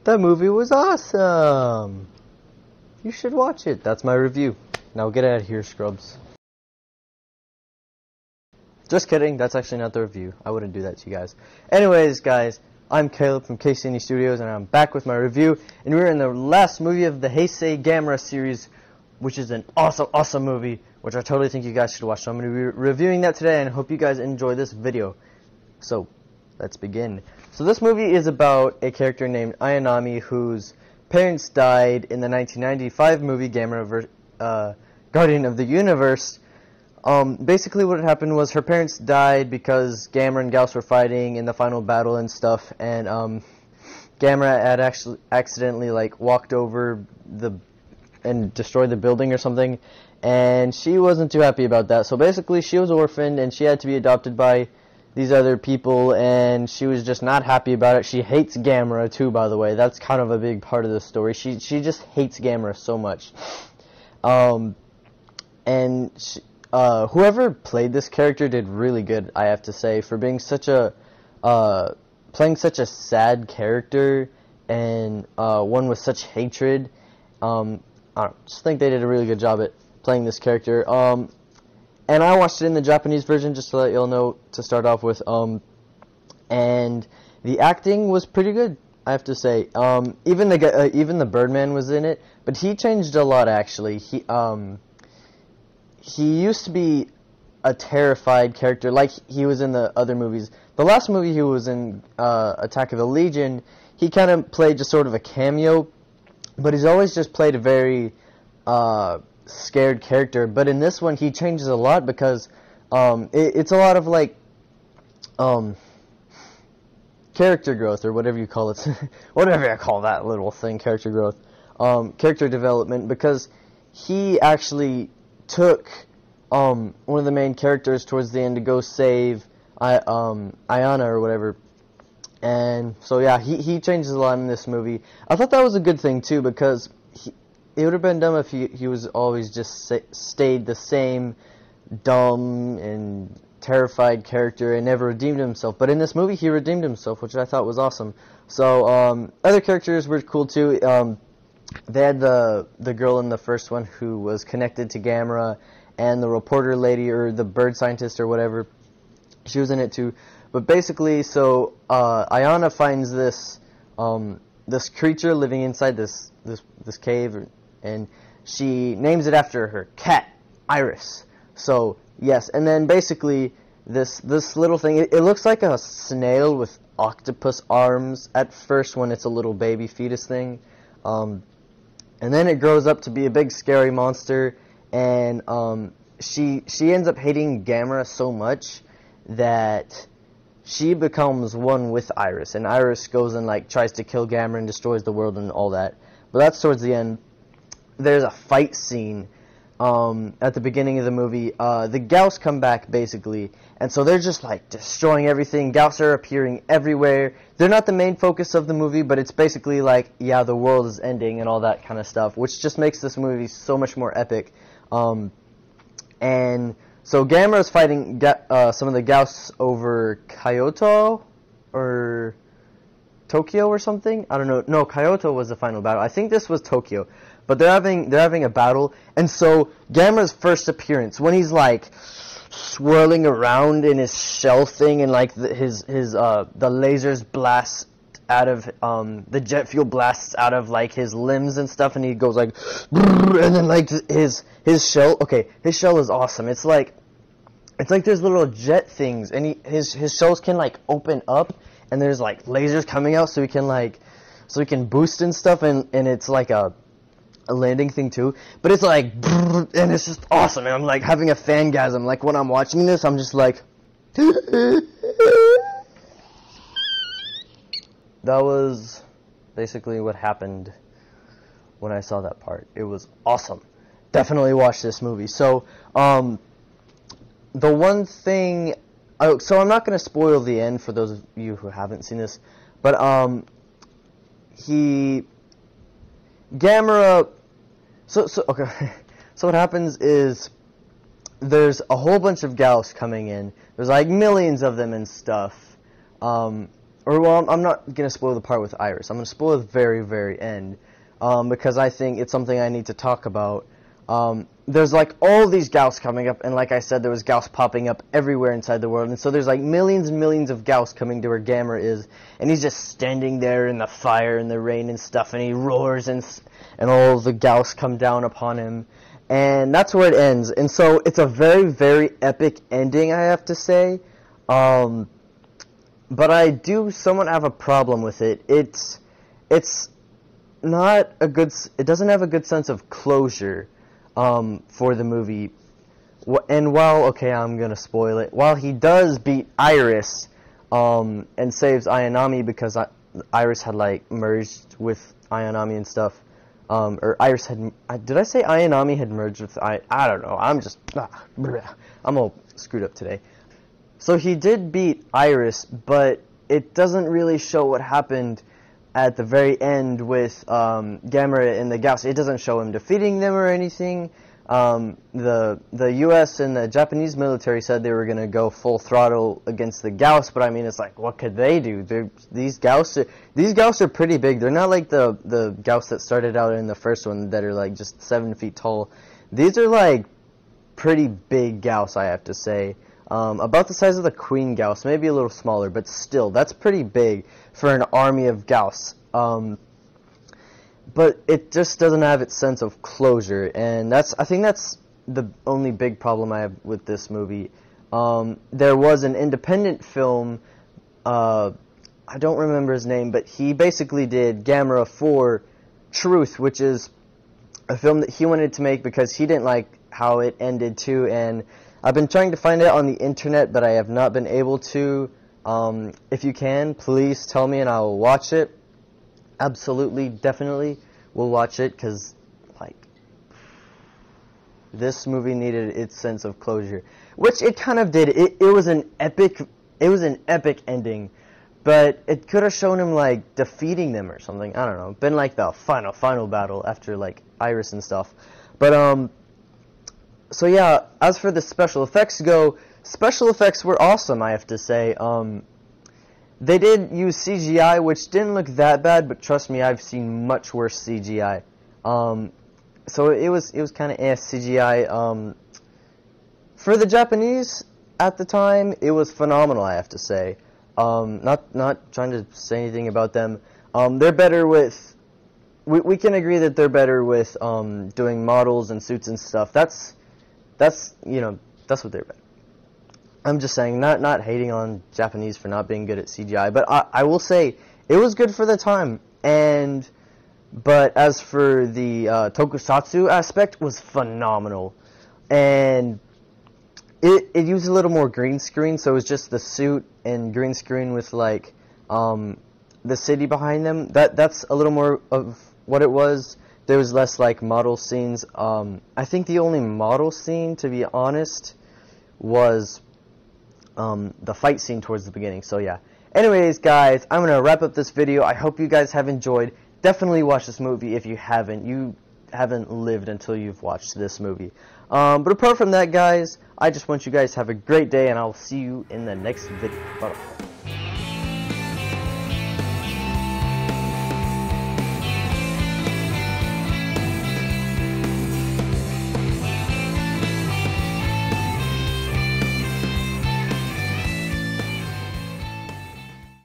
That movie was awesome. You should watch it. That's my review. Now get out of here, scrubs. Just kidding. That's actually not the review. I wouldn't do that to you guys. Anyways, guys, I'm Caleb from KCNE Studios, and I'm back with my review. And we're in the last movie of the Heisei Gamera series, which is an awesome movie, which I totally think you guys should watch. So I'm going to be reviewing that today, and I hope you guys enjoy this video. So, let's begin. So this movie is about a character named Ayanami whose parents died in the 1995 movie Gamera Guardian of the Universe. Basically what had happened was her parents died because Gamera and Gauss were fighting in the final battle and stuff, and Gamera had actually accidentally walked over and destroyed the building or something, and she wasn't too happy about that. So basically she was orphaned and she had to be adopted by these other people, and she was just not happy about it. She hates Gamera too, by the way. That's kind of a big part of the story. She just hates Gamera so much. And she, whoever played this character did really good, I have to say, for being such a playing such a sad character and one with such hatred. I just think they did a really good job at playing this character. And I watched it in the Japanese version, just to let y'all know, to start off with. And the acting was pretty good, I have to say. Even the Birdman was in it, but he changed a lot, actually. He used to be a terrified character, like he was in the other movies. The last movie he was in, Attack of the Legion, he kind of played just sort of a cameo, but he's always just played a very scared character. But in this one he changes a lot because it's a lot of character growth, or whatever you call it. Whatever I call that little thing, character growth, character development, because he actually took one of the main characters towards the end to go save Ayana or whatever. And so yeah, he changes a lot in this movie. I thought that was a good thing too, because it would have been dumb if he was always just stayed the same dumb and terrified character and never redeemed himself. But in this movie, he redeemed himself, which I thought was awesome. So other characters were cool too. They had the girl in the first one who was connected to Gamera, and the reporter lady, or the bird scientist or whatever. She was in it too. But basically, so Ayana finds this this creature living inside this cave, and she names it after her cat, Iris. So yes, and then basically this little thing, it looks like a snail with octopus arms at first when it's a little baby fetus thing, and then it grows up to be a big scary monster, and she ends up hating Gamera so much that she becomes one with Iris, and Iris goes and tries to kill Gamera and destroys the world and all that. But that's towards the end. There's a fight scene at the beginning of the movie. The Gauss come back, basically, and so they're just destroying everything. Gauss are appearing everywhere. They're not the main focus of the movie, but it's basically yeah, the world is ending and all that kind of stuff, which just makes this movie so much more epic. And so Gamera's fighting some of the Gauss over Kyoto or Tokyo or something. I don't know. No, Kyoto was the final battle. I think this was Tokyo. But they're having a battle, and so Gamera's first appearance, when he's swirling around in his shell thing, and the lasers blast out of the jet fuel blasts out of his limbs and stuff, and he goes and then his shell. Okay, his shell is awesome. It's like there's little jet things, and his shells can open up, and there's lasers coming out, so he can boost and stuff, and it's like a landing thing too, but it's and it's just awesome, and I'm having a fangasm. When I'm watching this, I'm just that was basically what happened when I saw that part. It was awesome. Definitely watch this movie. So the one thing, so I'm not going to spoil the end for those of you who haven't seen this, but Gamera, okay, so what happens is there's a whole bunch of Gauss coming in. There's millions of them and stuff. or well, I'm not gonna spoil the part with Iris. I'm gonna spoil the very, very end, because I think it's something I need to talk about. There's like all these Gauss coming up, and like I said, there was Gauss popping up everywhere inside the world, and so there's like millions and millions of Gauss coming to where Gamera is, and he's just standing there in the fire and the rain and stuff, and he roars, and all the Gauss come down upon him, and that's where it ends. And so it's a very, very epic ending, I have to say. But I do somewhat have a problem with it. It's not a good. It doesn't have a good sense of closure for the movie. And while, okay, I'm gonna spoil it. While he does beat Iris and saves Ayanami because Iris had like merged with Ayanami and stuff. Or Iris had. Did I say Ayanami had merged with I don't know. I'm all screwed up today. So he did beat Iris, but it doesn't really show what happened at the very end with Gamera and the Gauss. It doesn't show him defeating them or anything. The U.S. and the Japanese military said they were going to go full throttle against the Gauss, but I mean, it's like, what could they do? These Gauss are pretty big. They're not like the Gauss that started out in the first one that are like just 7 feet tall. These are like pretty big Gauss, I have to say. About the size of the Queen Gauss, maybe a little smaller, but still, that's pretty big for an army of Gauss. But it just doesn't have its sense of closure, and I think that's the only big problem I have with this movie. There was an independent film, I don't remember his name, but he basically did Gamera for Truth, which is a film that he wanted to make because he didn't like how it ended too, and I've been trying to find it on the internet, but I have not been able to. If you can, please tell me and I will watch it. Absolutely, definitely will watch it, because, like, this movie needed its sense of closure, which it kind of did. It was an epic ending, but it could have shown him, like, defeating them or something. I don't know. Been like the final battle after, like, Iris and stuff. But, so yeah, as for the special effects go, special effects were awesome, I have to say. They did use CGI, which didn't look that bad, but trust me, I've seen much worse CGI. So it was kind of CGI. For the Japanese at the time, it was phenomenal, I have to say. Not trying to say anything about them. They're better with. We can agree that they're better with doing models and suits and stuff. That's what they're better. I'm just saying, not hating on Japanese for not being good at CGI, but I will say it was good for the time. But as for the tokusatsu aspect, was phenomenal, and it used a little more green screen, so it was just the suit and green screen with like the city behind them. That's a little more of what it was. There was less like model scenes. I think the only model scene, to be honest, was the fight scene towards the beginning. So yeah. Anyways, guys, I'm going to wrap up this video. I hope you guys have enjoyed. Definitely watch this movie if you haven't. You haven't lived until you've watched this movie. But apart from that, guys, I just want you guys to have a great day, and I'll see you in the next video. Bye-bye.